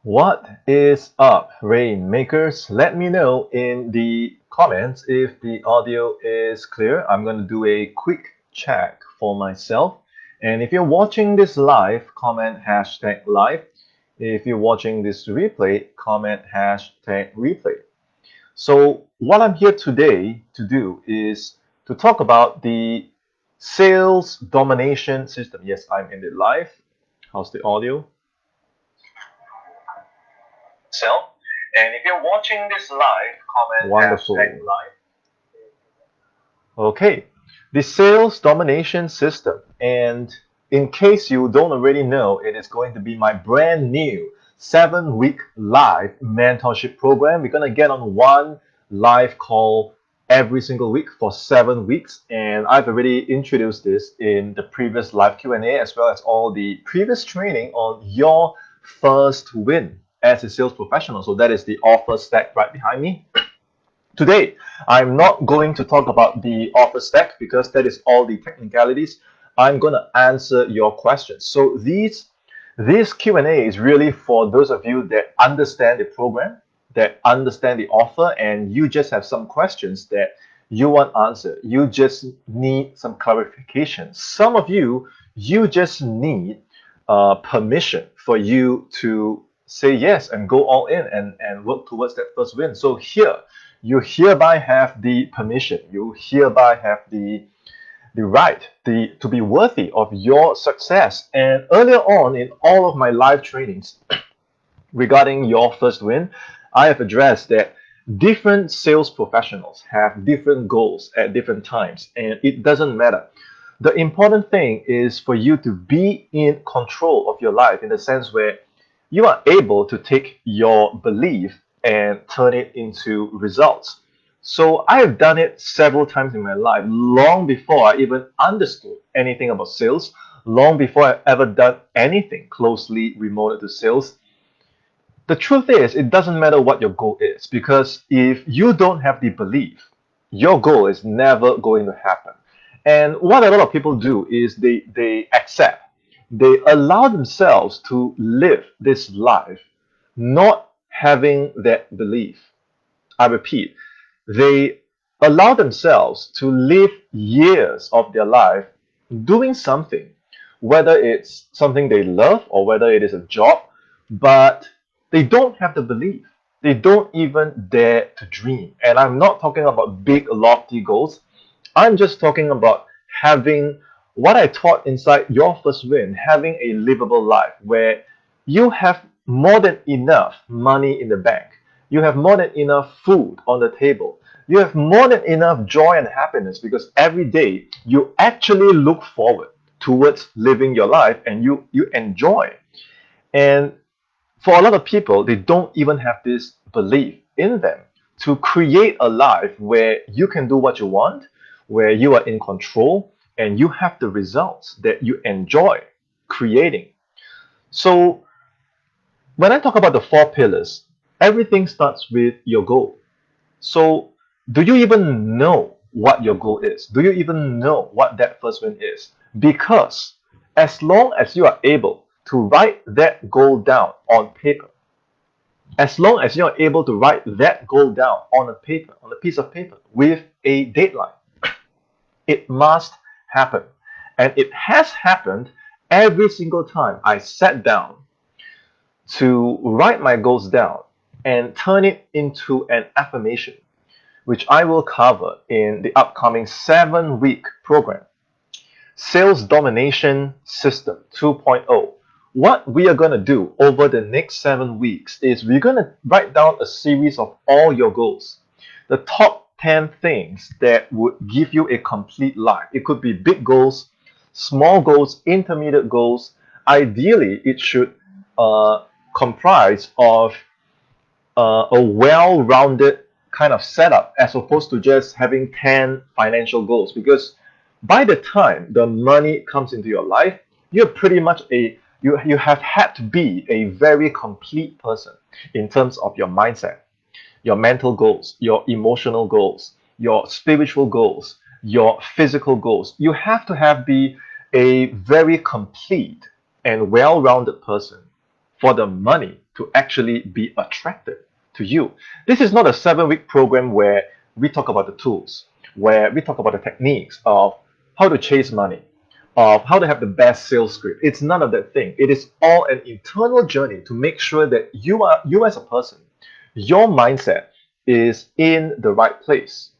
What is up, Rainmakers? Let me know in the comments if the audio is clear. I'm going to do a quick check for myself. And if you're watching this live, comment hashtag live. If you're watching this replay, comment hashtag replay. So, what I'm here today to do is to talk about the sales domination system. Yes, I'm in the live. How's the audio? Self. And if you're watching this live, comment Wonderful. Hashtag live. Okay, the sales domination system. And in case you don't already know, it is going to be my brand new 7-week live mentorship program. We're going to get on one live call every single week for 7 weeks. And I've already introduced this in the previous live Q&A as well as all the previous training on your first win as a sales professional. So that is the offer stack right behind me. Today, I'm not going to talk about the offer stack because that is all the technicalities. I'm going to answer your questions. So this Q&A is really for those of you that understand the program, that understand the offer, and you just have some questions that you want answered. You just need some clarification. Some of you, you just need permission for you to say yes and go all in and work towards that first win. So here, you hereby have the permission, you hereby have the right to be worthy of your success. And earlier on in all of my live trainings regarding your first win, I have addressed that different sales professionals have different goals at different times, and it doesn't matter. The important thing is for you to be in control of your life in the sense where you are able to take your belief and turn it into results. So I have done it several times in my life, long before I even understood anything about sales, long before I ever done anything closely remote to sales. The truth is, it doesn't matter what your goal is, because if you don't have the belief, your goal is never going to happen. And what a lot of people do is they accept, they allow themselves to live this life not having that belief. I repeat, they allow themselves to live years of their life doing something, whether it's something they love or whether it is a job, but they don't have the belief. They don't even dare to dream. And I'm not talking about big, lofty goals. I'm just talking about having what I taught inside your first win, having a livable life where you have more than enough money in the bank. You have more than enough food on the table. You have more than enough joy and happiness because every day you actually look forward towards living your life and you enjoy. And for a lot of people, they don't even have this belief in them to create a life where you can do what you want, where you are in control, and you have the results that you enjoy creating. So when I talk about the 4 pillars, everything starts with your goal. So do you even know what your goal is? Do you even know what that first win is? Because as long as you are able to write that goal down on paper, as long as you're able to write that goal down on a paper, on a piece of paper with a deadline, it must happen. And it has happened every single time I sat down to write my goals down and turn it into an affirmation, which I will cover in the upcoming 7-week program, Sales Domination System 2.0. What we are going to do over the next 7 weeks is we're going to write down a series of all your goals, the top 10 things that would give you a complete life. It could be big goals, small goals, intermediate goals. Ideally, it should comprise of a well-rounded kind of setup as opposed to just having 10 financial goals, because by the time the money comes into your life, you're pretty much you have had to be a very complete person in terms of your mindset, your mental goals, your emotional goals, your spiritual goals, your physical goals. You have to be a very complete and well-rounded person for the money to actually be attracted to you. This is not a 7-week program where we talk about the tools, where we talk about the techniques of how to chase money, of how to have the best sales script. It's none of that thing. It is all an internal journey to make sure that you as a person, your mindset is in the right place.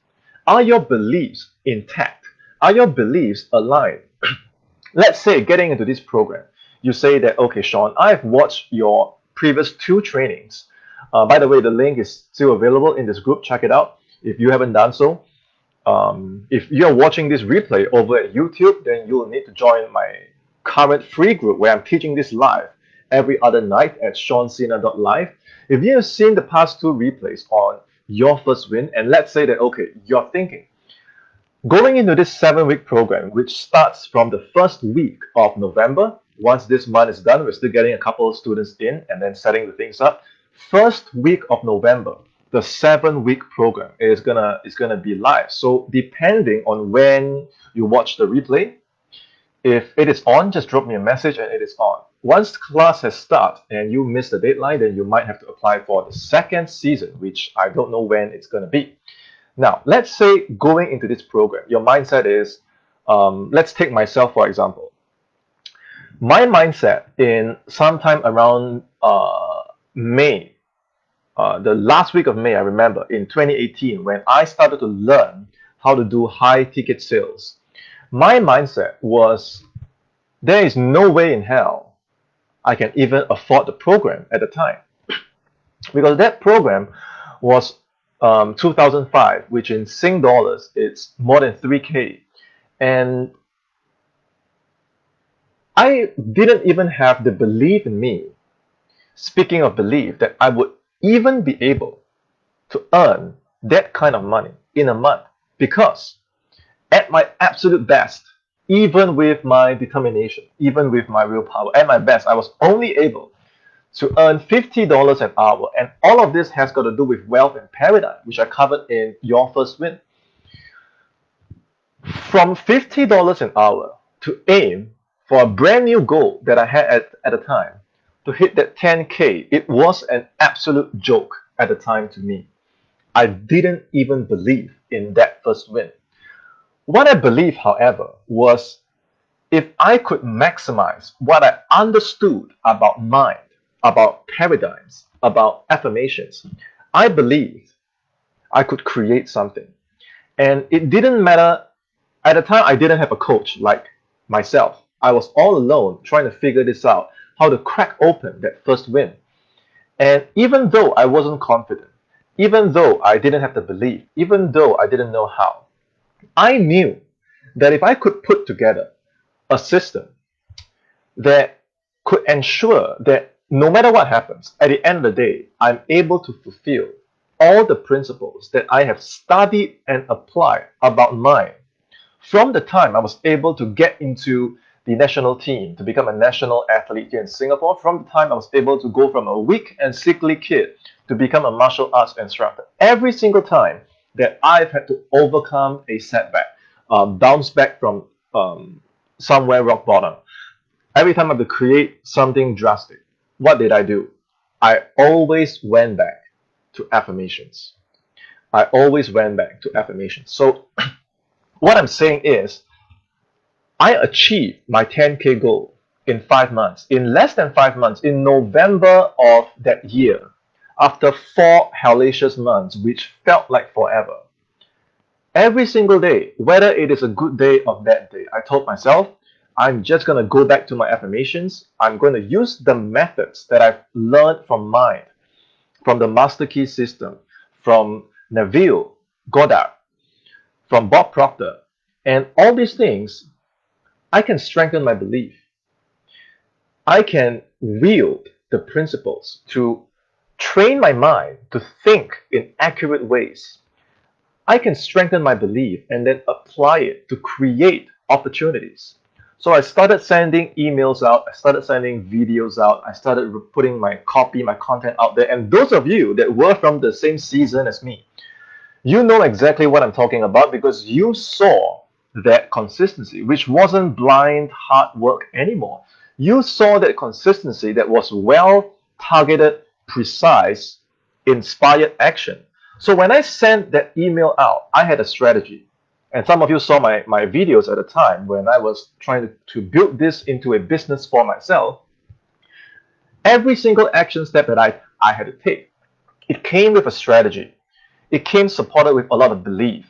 Are your beliefs intact? Are your beliefs aligned? Let's say getting into this program, you say that, okay, Sean, I've watched your previous 2 trainings. By the way, the link is still available in this group. Check it out if you haven't done so. If you're watching this replay over at YouTube, then you will need to join my current free group where I'm teaching this live every other night at seancena.live. If you have seen the past 2 replays on your first win, and let's say that, okay, you're thinking, going into this 7-week program, which starts from the first week of November, once this month is done, we're still getting a couple of students in and then setting the things up. First week of November, the 7-week program is gonna be live. So depending on when you watch the replay, if it is on, just drop me a message and it is on. Once class has started and you miss the deadline, then you might have to apply for the second season, which I don't know when it's gonna be. Now, let's say going into this program, your mindset is, let's take myself for example. My mindset in sometime around May, the last week of May, I remember in 2018, when I started to learn how to do high ticket sales, my mindset was, there is no way in hell I can even afford the program at the time. Because that program was 2005, which in Sing dollars, it's more than 3K. And I didn't even have the belief in me, speaking of belief, that I would even be able to earn that kind of money in a month. Because at my absolute best, even with my determination, even with my willpower, at my best, I was only able to earn $50 an hour. And all of this has got to do with wealth and paradigm, which I covered in Your First Win. From $50 an hour to aim for a brand new goal that I had at the time, to hit that 10K, it was an absolute joke at the time to me. I didn't even believe in that first win. What I believed, however, was if I could maximize what I understood about mind, about paradigms, about affirmations, I believed I could create something. And it didn't matter. At the time, I didn't have a coach like myself. I was all alone trying to figure this out, how to crack open that first win. And even though I wasn't confident, even though I didn't have the belief, even though I didn't know how, I knew that if I could put together a system that could ensure that no matter what happens, at the end of the day, I'm able to fulfill all the principles that I have studied and applied about mind. From the time I was able to get into the national team, to become a national athlete here in Singapore, from the time I was able to go from a weak and sickly kid to become a martial arts instructor, every single time that I've had to overcome a setback, bounce back from somewhere rock bottom, every time I had to create something drastic, what did I do? I always went back to affirmations. I always went back to affirmations. So what I'm saying is, I achieved my 10K goal in 5 months, in less than 5 months, in November of that year, after 4 hellacious months, which felt like forever. Every single day, whether it is a good day or bad day, I told myself, I'm just going to go back to my affirmations. I'm going to use the methods that I've learned from mind, from the Master Key system, from Neville Goddard, from Bob Proctor, and all these things. I can strengthen my belief. I can wield the principles to train my mind to think in accurate ways. I can strengthen my belief and then apply it to create opportunities. So I started sending emails out, I started sending videos out, I started putting my copy, my content out there. And those of you that were from the same season as me, you know exactly what I'm talking about because you saw that consistency, which wasn't blind hard work anymore. You saw that consistency that was well targeted precise, inspired action. So when I sent that email out, I had a strategy. And some of you saw my videos at the time when I was trying to build this into a business for myself. Every single action step that I had to take, it came with a strategy. It came supported with a lot of belief.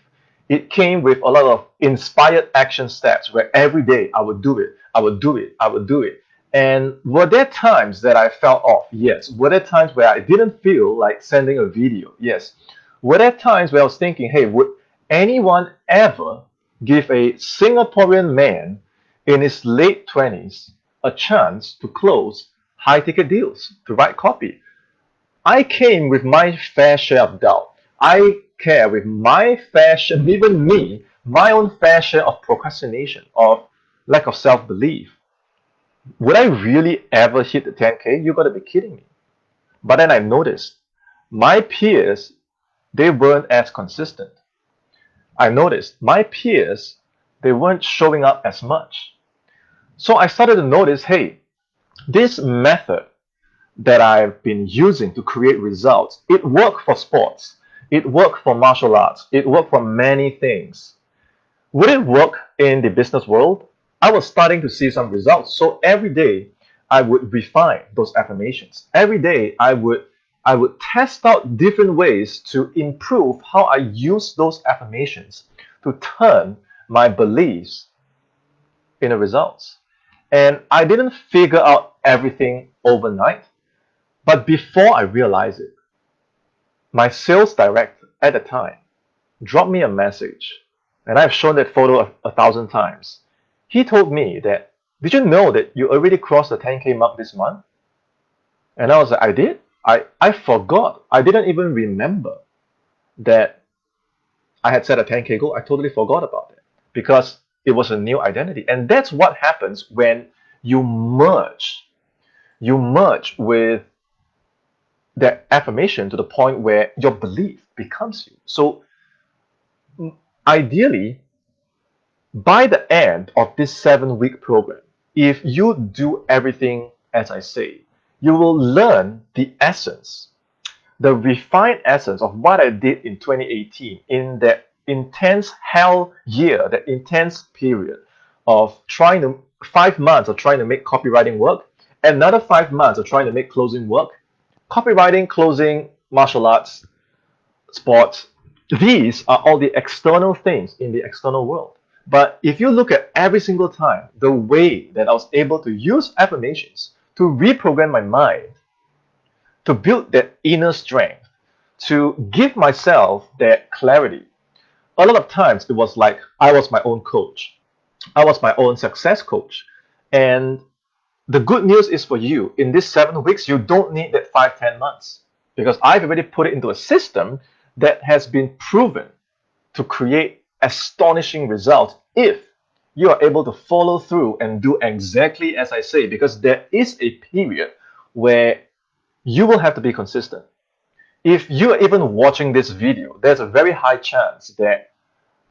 It came with a lot of inspired action steps where every day I would do it, I would do it, I would do it. And were there times that I fell off? Yes. Were there times where I didn't feel like sending a video? Yes. Were there times where I was thinking, hey, would anyone ever give a Singaporean man in his late 20s a chance to close high ticket deals, to write copy? I came with my fair share of doubt. I care with my fair share, even me, my own fair share of procrastination, of lack of self-belief. Would I really ever hit the 10K? You gotta be kidding me. But then I noticed my peers, they weren't as consistent. I noticed my peers, they weren't showing up as much. So I started to notice, hey, this method that I've been using to create results, it worked for sports, it worked for martial arts, it worked for many things. Would it work in the business world? I was starting to see some results. So every day I would refine those affirmations. Every day I would test out different ways to improve how I use those affirmations to turn my beliefs into results. And I didn't figure out everything overnight, but before I realized it, my sales director at the time dropped me a message, and I've shown that photo a thousand times. He told me that, did you know that you already crossed the 10K mark this month? And I was like, I did? I forgot. I didn't even remember that I had set a 10K goal. I totally forgot about it because it was a new identity. And that's what happens when you merge. You merge with that affirmation to the point where your belief becomes you. So ideally, by the end of this 7-week program, if you do everything as I say, you will learn the essence, the refined essence of what I did in 2018 in that intense hell year, that intense period of 5 months of trying to make copywriting work, another 5 months of trying to make closing work, copywriting, closing, martial arts, sports. These are all the external things in the external world. But if you look at every single time, the way that I was able to use affirmations to reprogram my mind, to build that inner strength, to give myself that clarity, a lot of times it was like I was my own coach. I was my own success coach. And the good news is for you, in these 7 weeks, you don't need that 5, 10 months because I've already put it into a system that has been proven to create astonishing results if you are able to follow through and do exactly as I say, because there is a period where you will have to be consistent. If you are even watching this video, there's a very high chance that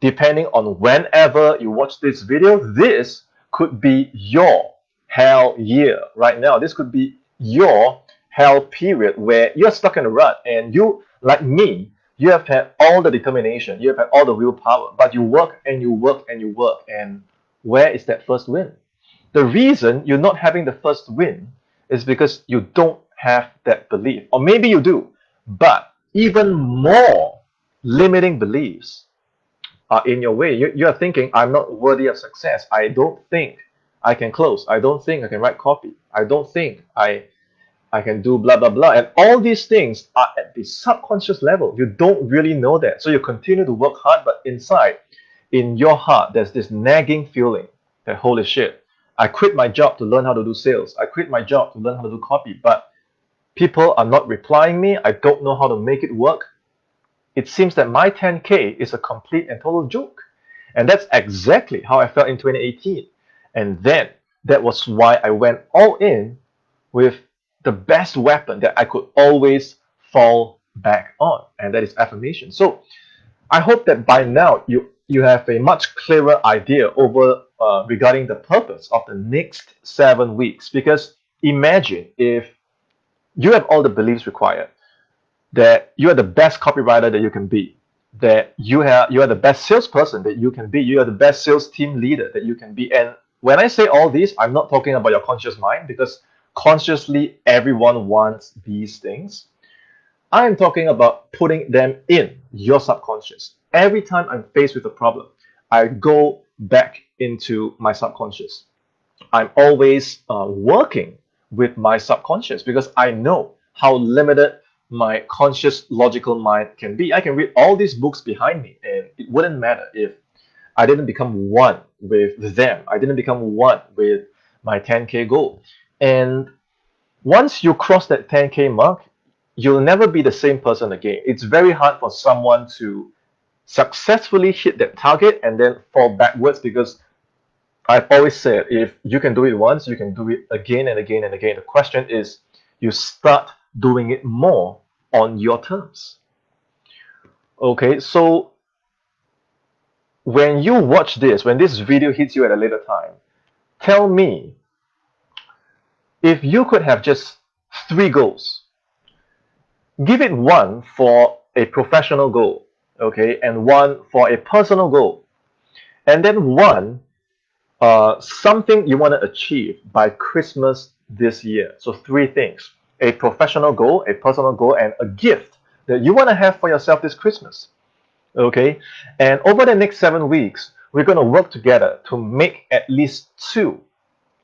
depending on whenever you watch this video, this could be your hell year right now. This could be your hell period where you're stuck in a rut and you, like me, you have had all the determination, you have had all the willpower, but you work and you work and you work. And where is that first win? The reason you're not having the first win is because you don't have that belief. Or maybe you do, but even more limiting beliefs are in your way. You are thinking, I'm not worthy of success. I don't think I can close. I don't think I can write copy. I don't think I can do blah, blah, blah. And all these things are at the subconscious level. You don't really know that. So you continue to work hard, but inside, in your heart, there's this nagging feeling that, holy shit, I quit my job to learn how to do sales. I quit my job to learn how to do copy, but people are not replying me. I don't know how to make it work. It seems that my 10K is a complete and total joke. And that's exactly how I felt in 2018. And then that was why I went all in with the best weapon that I could always fall back on, and that is affirmation. So I hope that by now you have a much clearer idea over regarding the purpose of the next 7 weeks. Because imagine if You have all the beliefs required, that you are the best copywriter that you can be, that you are the best salesperson that you can be, you are the best sales team leader that you can be. And when I say all these, I'm not talking about your conscious mind, because consciously everyone wants these things. I'm talking about putting them in your subconscious. Every time I'm faced with a problem, I go back into my subconscious. I'm always working with my subconscious, because I know how limited my conscious logical mind can be. I can read all these books behind me, and it wouldn't matter if I didn't become one with them. I didn't become one with my 10K goal. And once you cross that 10K mark, you'll never be the same person again. It's very hard for someone to successfully hit that target and then fall backwards, because I've always said, if you can do it once, you can do it again and again and again. The question is, you start doing it more on your terms. Okay, so when you watch this, when this video hits you at a later time, tell me, if you could have just 3 goals, give it one for a professional goal, okay, and one for a personal goal, and then one something you want to achieve by Christmas this year. So 3 things: a professional goal, a personal goal, and a gift that you want to have for yourself this Christmas. Okay, and over the next 7 weeks, we're going to work together to make at least 2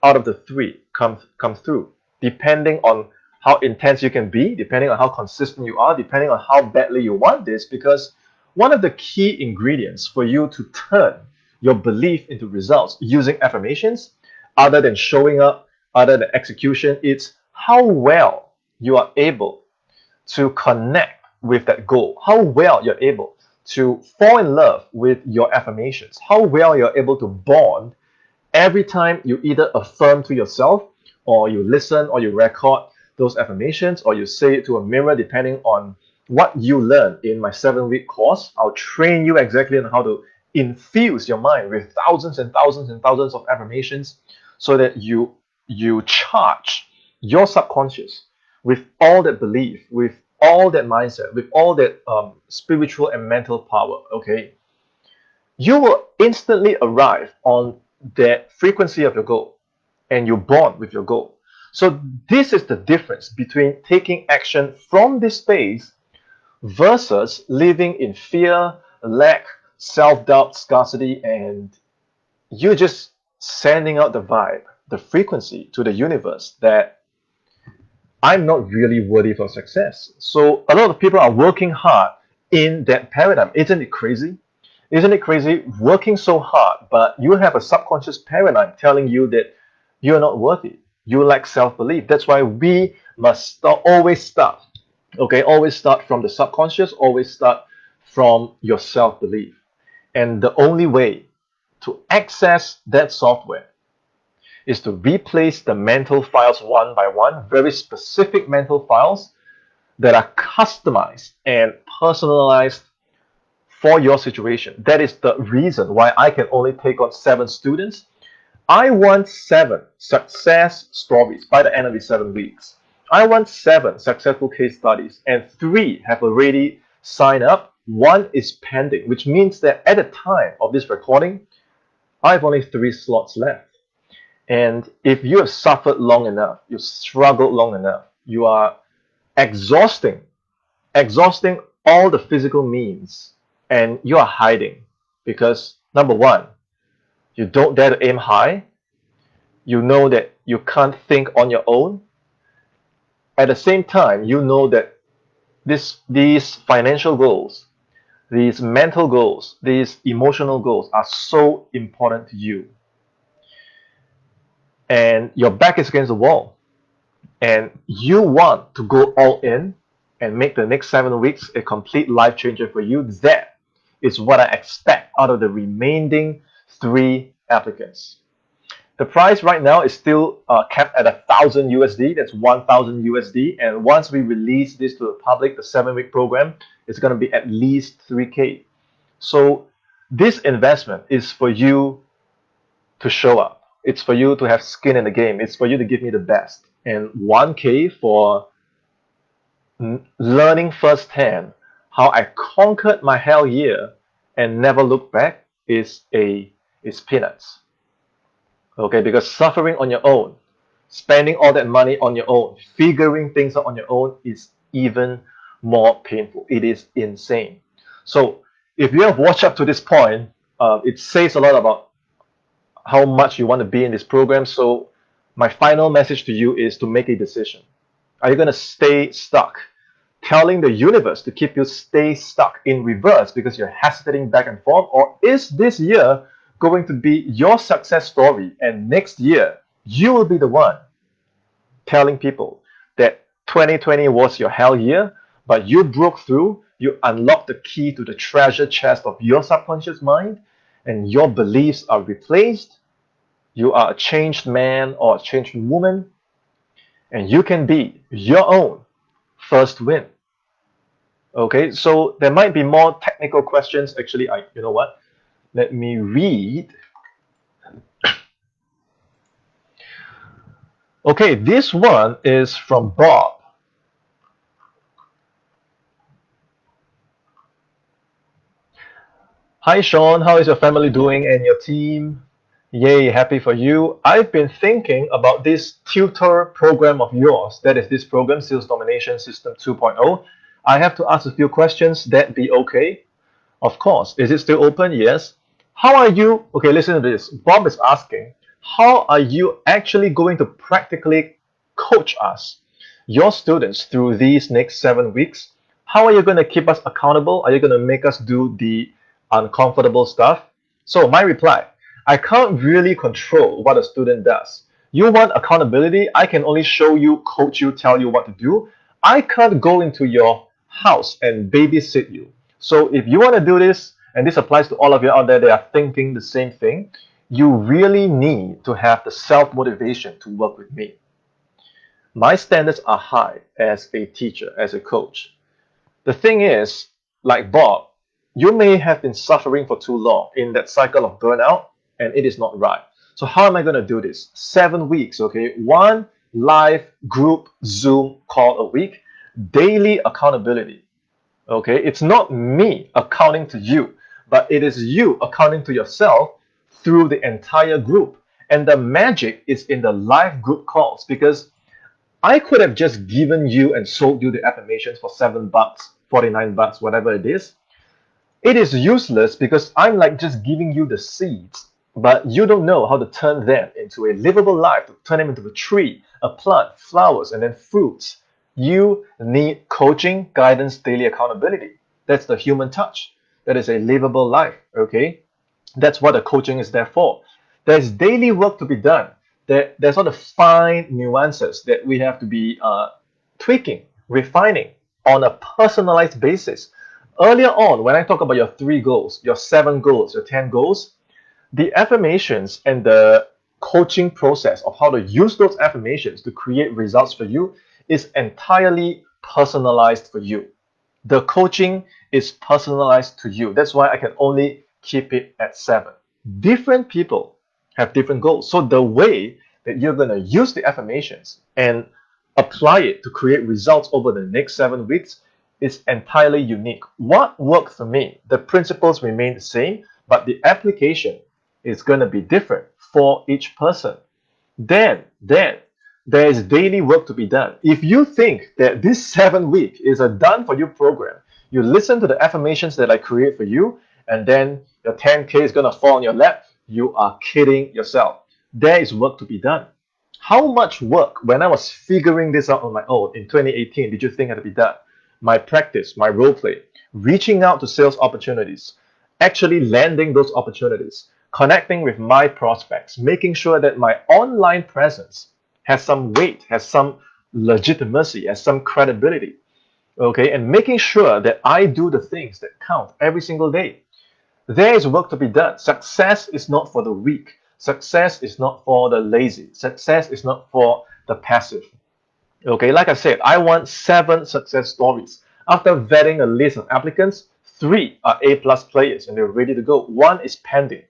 out of the 3 come through, depending on how intense you can be, depending on how consistent you are, depending on how badly you want this. Because one of the key ingredients for you to turn your belief into results using affirmations, other than showing up, other than execution, it's how well you are able to connect with that goal, how well you're able to fall in love with your affirmations, how well you're able to bond every time you either affirm to yourself, or you listen, or you record those affirmations, or you say it to a mirror, depending on what you learn in my 7-week course. I'll train you exactly on how to infuse your mind with thousands and thousands and thousands of affirmations, so that you charge your subconscious with all that belief, with all that mindset, with all that spiritual and mental power. Okay, you will instantly arrive on that frequency of your goal, and you bond with your goal. So this is the difference between taking action from this space versus living in fear, lack, self-doubt, scarcity, and you just sending out the vibe, the frequency to the universe that I'm not really worthy for success. So a lot of people are working hard in that paradigm. Isn't it crazy? Isn't it crazy, working so hard, but you have a subconscious paradigm telling you that you're not worthy. You lack self-belief. That's why we must always start. Okay, always start from the subconscious, always start from your self-belief. And the only way to access that software is to replace the mental files one by one, very specific mental files that are customized and personalized for your situation. That is the reason why I can only take on 7 students. I want 7 success stories by the end of the 7 weeks. I want 7 successful case studies, and 3 have already signed up. 1 is pending, which means that at the time of this recording, I have only 3 slots left. And if you have suffered long enough, you've struggled long enough, you are exhausting all the physical means, and you are hiding because, number one, you don't dare to aim high. You know that you can't think on your own. At the same time, you know that these financial goals, these mental goals, these emotional goals are so important to you. And your back is against the wall. And you want to go all in and make the next 7 weeks a complete life changer for you. That is what I expect out of the remaining 3 applicants. The price right now is still capped at 1,000 USD. That's 1,000 USD. And once we release this to the public, the 7-week program, it's going to be at least 3K. So this investment is for you to show up. It's for you to have skin in the game. It's for you to give me the best. And 1K for learning firsthand how I conquered my hell year and never looked back is peanuts. Okay, because suffering on your own, spending all that money on your own, figuring things out on your own is even more painful. It is insane. So if you have watched up to this point, it says a lot about how much you want to be in this program. So my final message to you is to make a decision. Are you going to stay stuck, telling the universe to keep you stay stuck in reverse because you're hesitating back and forth? Or is this year going to be your success story, and next year you will be the one telling people that 2020 was your hell year, but you broke through, you unlocked the key to the treasure chest of your subconscious mind, and your beliefs are replaced. You are a changed man or a changed woman, and you can be your own first win. Okay, so there might be more technical questions. Actually, you know what? Let me read. Okay, this one is from Bob. Hi Sean, how is your family doing and your team? Yay, happy for you. I've been thinking about this tutor program of yours. That is this program, Sales Domination System 2.0. I have to ask a few questions. That be okay? Of course. Is it still open? Yes. How are you? Okay, listen to this. Bob is asking, how are you actually going to practically coach us, your students, through these next 7 weeks? How are you going to keep us accountable? Are you going to make us do the uncomfortable stuff? So, my reply, I can't really control what a student does. You want accountability? I can only show you, coach you, tell you what to do. I can't go into your house and babysit you. So if you want to do this, and this applies to all of you out there that are thinking the same thing, you really need to have the self-motivation to work with me. My standards are high as a teacher, as a coach. The thing is, like Bob, you may have been suffering for too long in that cycle of burnout, and it is not right. So how am I going to do this? 7 weeks, okay? One live group Zoom call a week, daily accountability. Okay, it's not me accounting to you, but it is you accounting to yourself through the entire group. And the magic is in the live group calls, because I could have just given you and sold you the affirmations for $7, $49, whatever it is. It is useless because I'm like just giving you the seeds, but you don't know how to turn them into a livable life, to turn them into a tree, a plant, flowers, and then fruits. You need coaching, guidance, daily accountability. That's the human touch. That is a livable life, okay? That's what the coaching is there for. There's daily work to be done. There's all the fine nuances that we have to be tweaking, refining on a personalized basis. Earlier on, when I talk about your 3 goals, your 7 goals, your 10 goals, the affirmations and the coaching process of how to use those affirmations to create results for you is entirely personalized for you. The coaching is personalized to you. That's why I can only keep it at 7. Different people have different goals. So the way that you're going to use the affirmations and apply it to create results over the next 7 weeks is entirely unique. What worked for me, the principles remain the same, but the application is going to be different for each person. Then there is daily work to be done. If you think that this 7 week is a done for you program, you listen to the affirmations that I create for you, and then your 10K is going to fall on your lap, you are kidding yourself. There is work to be done. How much work when I was figuring this out on my own in 2018 did you think had to be done? My practice, my role play, reaching out to sales opportunities, actually landing those opportunities, connecting with my prospects, making sure that my online presence has some weight, has some legitimacy, has some credibility, okay, and making sure that I do the things that count every single day. There is work to be done. Success is not for the weak. Success is not for the lazy. Success is not for the passive. Okay, like I said, I want 7 success stories. After vetting a list of applicants, 3 are A+ players and they're ready to go. 1 is pending.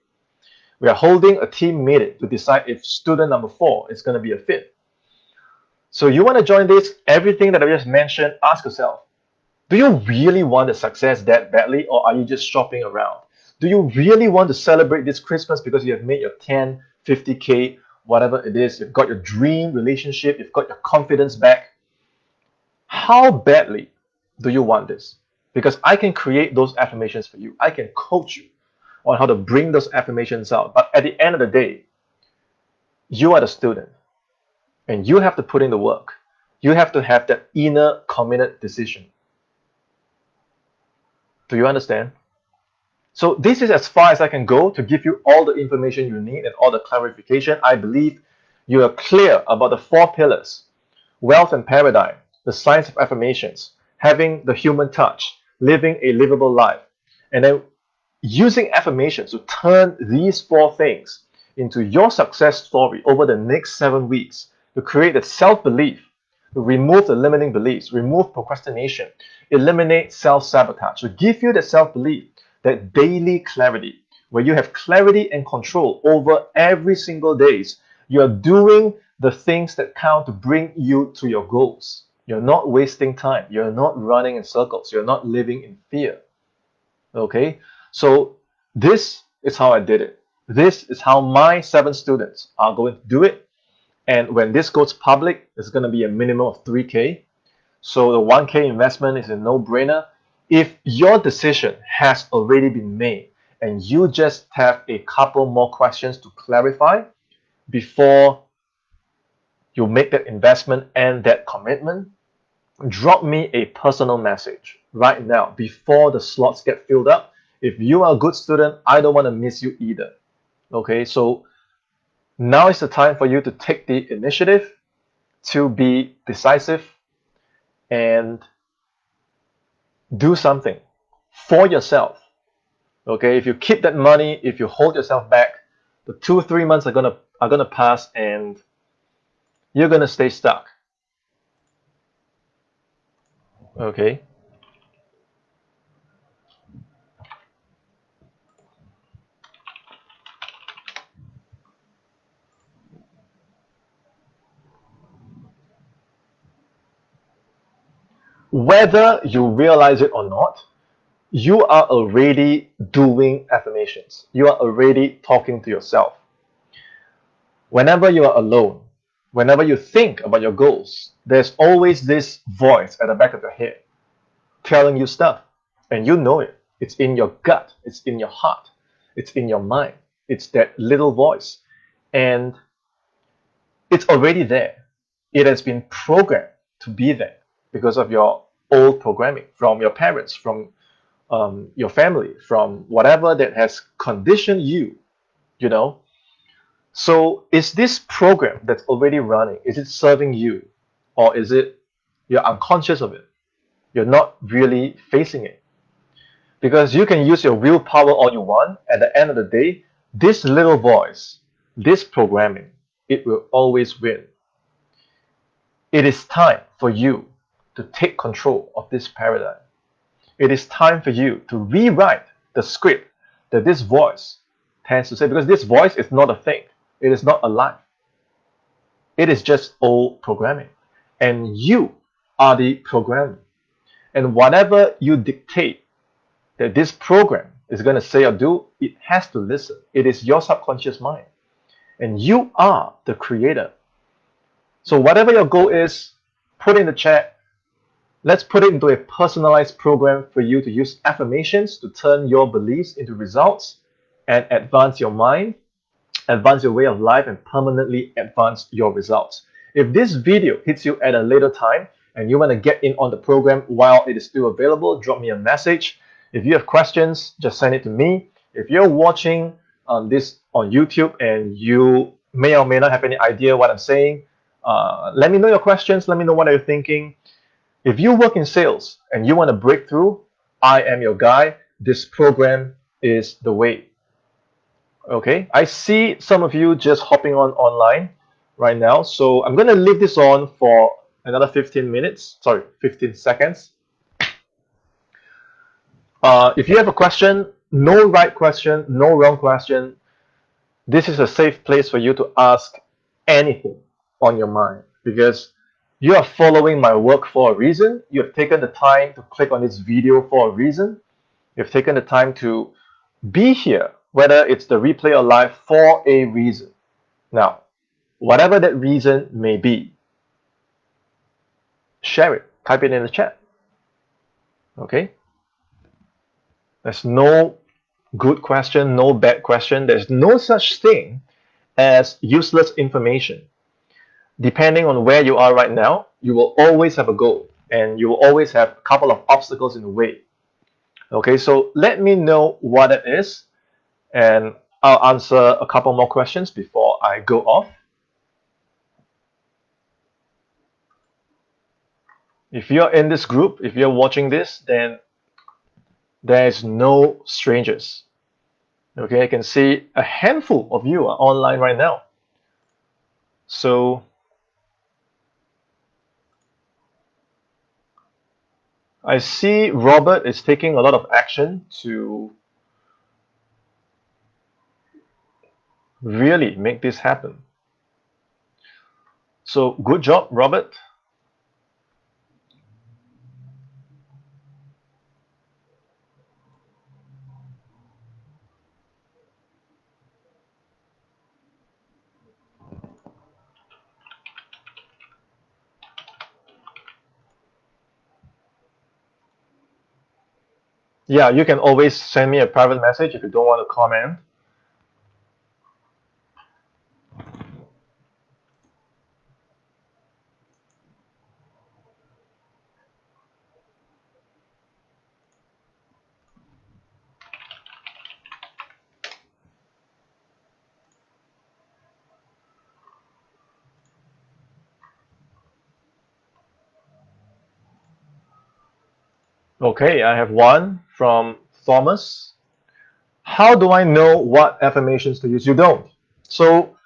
We are holding a team meeting to decide if student number 4 is going to be a fit. So you want to join this, everything that I just mentioned, ask yourself, do you really want the success that badly, or are you just shopping around? Do you really want to celebrate this Christmas because you have made your 10, 50K, whatever it is, you've got your dream relationship, you've got your confidence back? How badly do you want this? Because I can create those affirmations for you. I can coach you on how to bring those affirmations out. But at the end of the day, you are the student and you have to put in the work. You have to have that inner committed decision. Do you understand? So this is as far as I can go to give you all the information you need and all the clarification. I believe you are clear about the 4 pillars: wealth and paradigm, the science of affirmations, having the human touch, living a livable life, and then using affirmations to turn these 4 things into your success story over the next 7 weeks to create that self-belief, to remove the limiting beliefs, remove procrastination, eliminate self-sabotage, to give you that self-belief, that daily clarity, where you have clarity and control over every single days. You are doing the things that count to bring you to your goals. You're not wasting time. You're not running in circles. You're not living in fear. Okay, so this is how I did it. This is how my 7 students are going to do it. And when this goes public, it's going to be a minimum of 3K. So the 1K investment is a no-brainer. If your decision has already been made and you just have a couple more questions to clarify before you make that investment and that commitment, drop me a personal message right now before the slots get filled up. If you are a good student, I don't want to miss you either. Okay, so now is the time for you to take the initiative, to be decisive, and do something for yourself. Okay, if you keep that money, if you hold yourself back, the 2 3 months are gonna pass, and you're gonna stay stuck. Okay. Whether you realize it or not, you are already doing affirmations. You are already talking to yourself. Whenever you are alone, whenever you think about your goals, there's always this voice at the back of your head telling you stuff. And you know it. It's in your gut, it's in your heart, it's in your mind. It's that little voice. And it's already there. It has been programmed to be there because of your old programming from your parents, from your family, from whatever that has conditioned you, you know. So is this program that's already running, is it serving you, or is it you're unconscious of it? You're not really facing it. Because you can use your willpower all you want. At the end of the day, this little voice, this programming, it will always win. It is time for you to take control of this paradigm. It is time for you to rewrite the script that this voice tends to say, because this voice is not a thing. It is not alive. It is just old programming. And you are the programmer. And whatever you dictate that this program is going to say or do, it has to listen. It is your subconscious mind. And you are the creator. So whatever your goal is, put in the chat. Let's put it into a personalized program for you to use affirmations to turn your beliefs into results and advance your mind, advance your way of life, and permanently advance your results. If this video hits you at a later time and you want to get in on the program while it is still available, drop me a message. If you have questions, just send it to me. If you're watching this on YouTube and you may or may not have any idea what I'm saying, let me know your questions. Let me know what you're thinking. If you work in sales and you want to break through, I am your guy. This program is the way. Okay, I see some of you just hopping on online right now. So I'm going to leave this on for another 15 minutes. Sorry, 15 seconds. If you have a question, no right question, no wrong question. This is a safe place for you to ask anything on your mind, because You are following my work for a reason. You have taken the time to click on this video for a reason. You've taken the time to be here, whether it's the replay or live, for a reason. Now, whatever that reason may be, share it. Type it in the chat. Okay? There's no good question, no bad question. There's no such thing as useless information. Depending on where you are right now, you will always have a goal and you will always have a couple of obstacles in the way. Okay, so let me know what it is and I'll answer a couple more questions before I go off. If you're in this group, if you're watching this, then there's no strangers. Okay, I can see a handful of you are online right now. So I see Robert is taking a lot of action to really make this happen. So good job, Robert. Yeah, you can always send me a private message if you don't want to comment. Okay, I have one from Thomas. How do I know what affirmations to use? You don't. So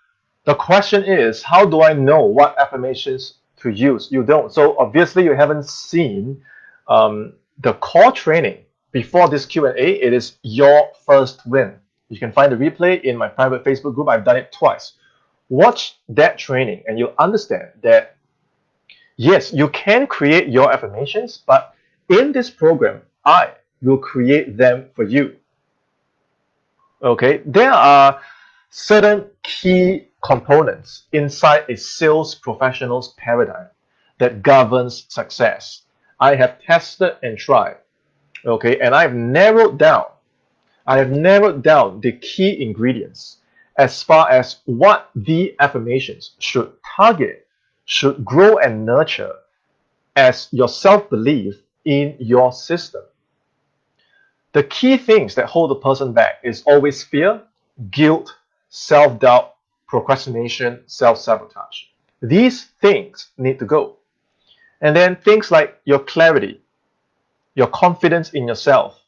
the question is, how do I know what affirmations to use? You don't. So obviously you haven't seen the core training before this Q&A. It is your first win. You can find the replay in my private Facebook group. I've done it twice. Watch that training and you'll understand that yes, you can create your affirmations, but in this program, I will create them for you. Okay, there are certain key components inside a sales professional's paradigm that governs success. I have tested and tried, okay, and I've narrowed down the key ingredients as far as what the affirmations should target, should grow and nurture as your self-belief in your system. The key things that hold a person back is always fear, guilt, self-doubt, procrastination, self-sabotage. These things need to go. And then things like your clarity, your confidence in yourself,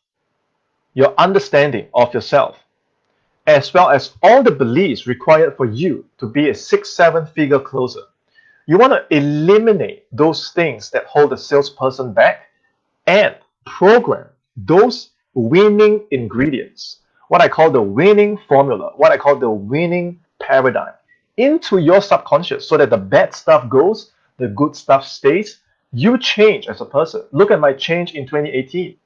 your understanding of yourself, as well as all the beliefs required for you to be a 6-7 figure closer. You want to eliminate those things that hold a salesperson back and program those winning ingredients, what I call the winning formula, what I call the winning paradigm, into your subconscious so that the bad stuff goes, the good stuff stays. You change as a person. Look at my change in 2018.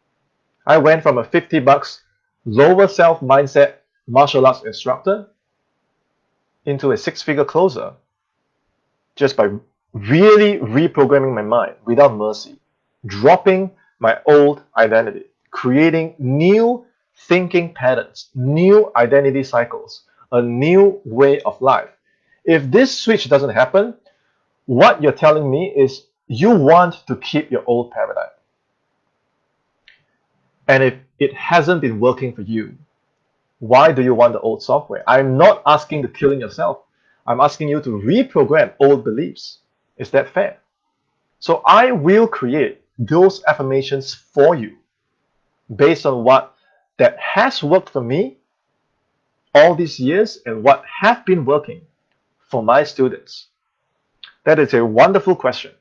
I went from a 50 bucks lower self mindset martial arts instructor into a 6-figure closer just by really reprogramming my mind without mercy, dropping my old identity, creating new thinking patterns, new identity cycles, a new way of life. If this switch doesn't happen, what you're telling me is you want to keep your old paradigm. And if it hasn't been working for you, why do you want the old software? I'm not asking to killing yourself. I'm asking you to reprogram old beliefs. Is that fair? So I will create those affirmations for you based on what that has worked for me all these years and what have been working for my students. That is a wonderful question.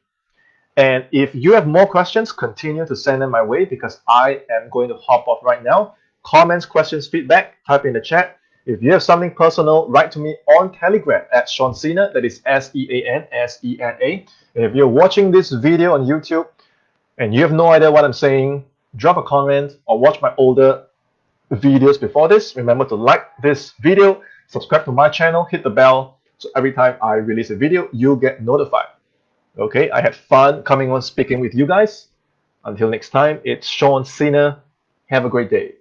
And if you have more questions, continue to send them my way because I am going to hop off right now. Comments, questions, feedback, type in the chat. If you have something personal, write to me on Telegram at Sean Sena, that is SeanSena. And if you're watching this video on YouTube and you have no idea what I'm saying, drop a comment or watch my older videos before this. Remember to like this video, subscribe to my channel, hit the bell, so every time I release a video, you'll get notified. Okay, I had fun coming on speaking with you guys. Until next time, it's Sean Sena. Have a great day.